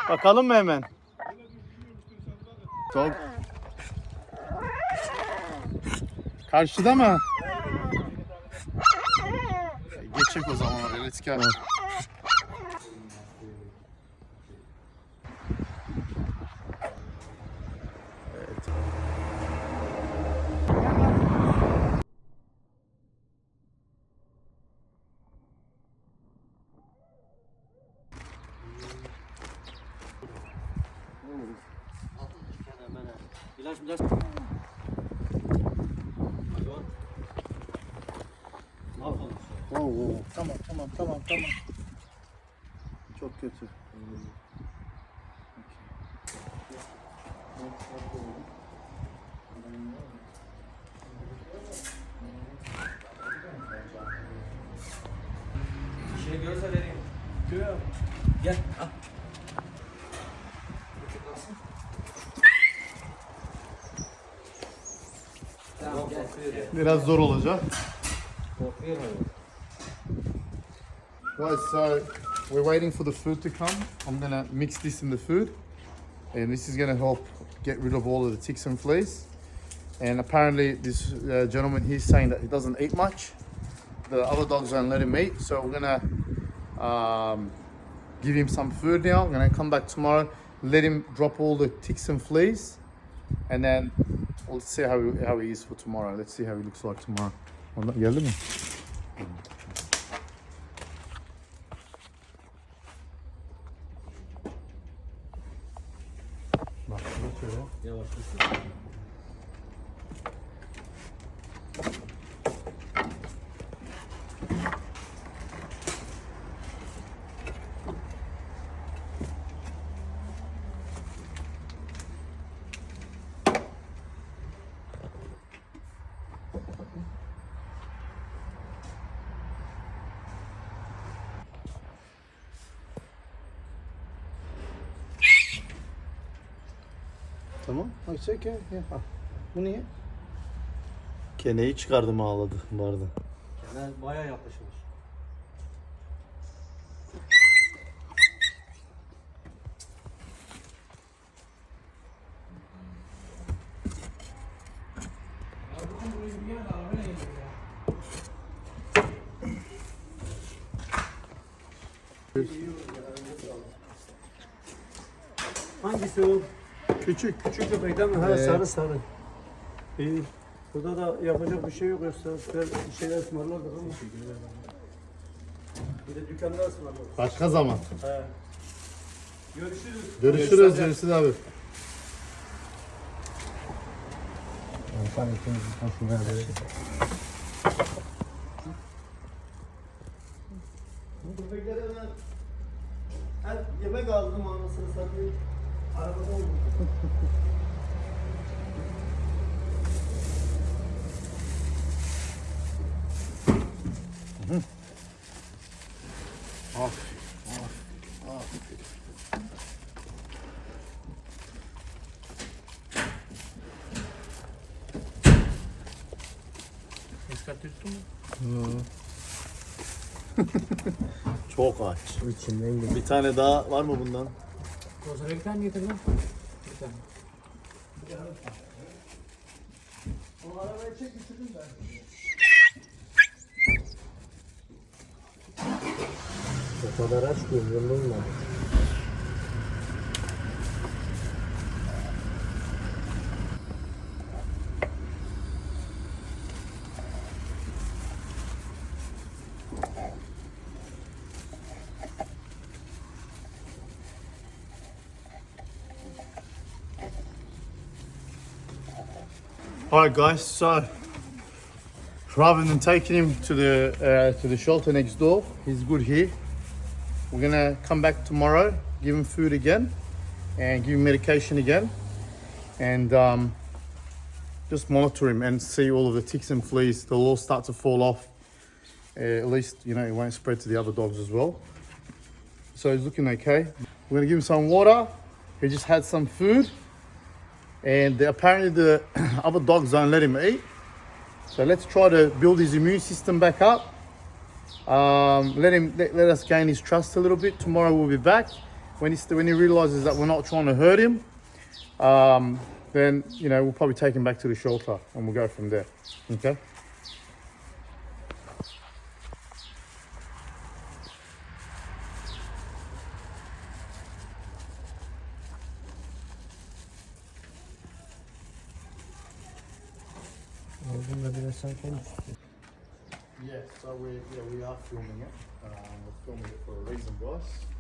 Bakalım mı hemen? Çok. Karşıda mı? Geçecek o zaman oraya. Let's go. İlaç. Oo, tamam. Çok kötü. Şey görse vereyim. Gel. Al. Tamam, gel. Biraz zor olacak. Guys, so we're waiting for the food to come. I'm gonna mix this in the food, and this is gonna help get rid of all of the ticks and fleas. And apparently, this gentleman he's saying that he doesn't eat much. The other dogs don't let him eat, so we're gonna give him some food now. I'm gonna come back tomorrow, let him drop all the ticks and fleas, and then we'll see how he is for tomorrow. Let's see how he looks like tomorrow. Geldi mi? Bak şöyle. Yavaş. Tamam. It's okay. Yeah. Bu niye? Keneyi çıkardım ağladı bu arada. Kenar bayağı yaklaşmış. Hangisi o? Küçük. Küçük köpek değil mi? Ha, sarı. İyi. Burada da yapacak bir şey yok yoksa bir şeyler ısmarlardık ama. Bir de dükkanda ısmarlardık. Başka zaman. He. Görüşürüz. Görüşürüz abi. Köpeklere ben her yemek aldım anasını satayım. Arabada oldum. Çok aç. İçinden Bir tane daha var mı bundan? Kozara bir tane getirdin. Bir tane. O arabayı çek götürdüm ben. O kadar aç gözümün var. Alright guys, so rather than taking him to the shelter next door, he's good here. We're gonna come back tomorrow, give him food again, and give him medication again, and just monitor him and see all of the ticks and fleas. They'll all start to fall off. At least it won't spread to the other dogs as well. So he's looking okay. We're gonna give him some water. He just had some food. And apparently the other dogs don't let him eat. So let's try to build his immune system back up. Let us gain his trust a little bit. Tomorrow we'll be back when he realizes that we're not trying to hurt him, then you know we'll probably take him back to the shelter and we'll go from there. Okay. Yeah, so we are filming it. We're filming it for a reason, guys.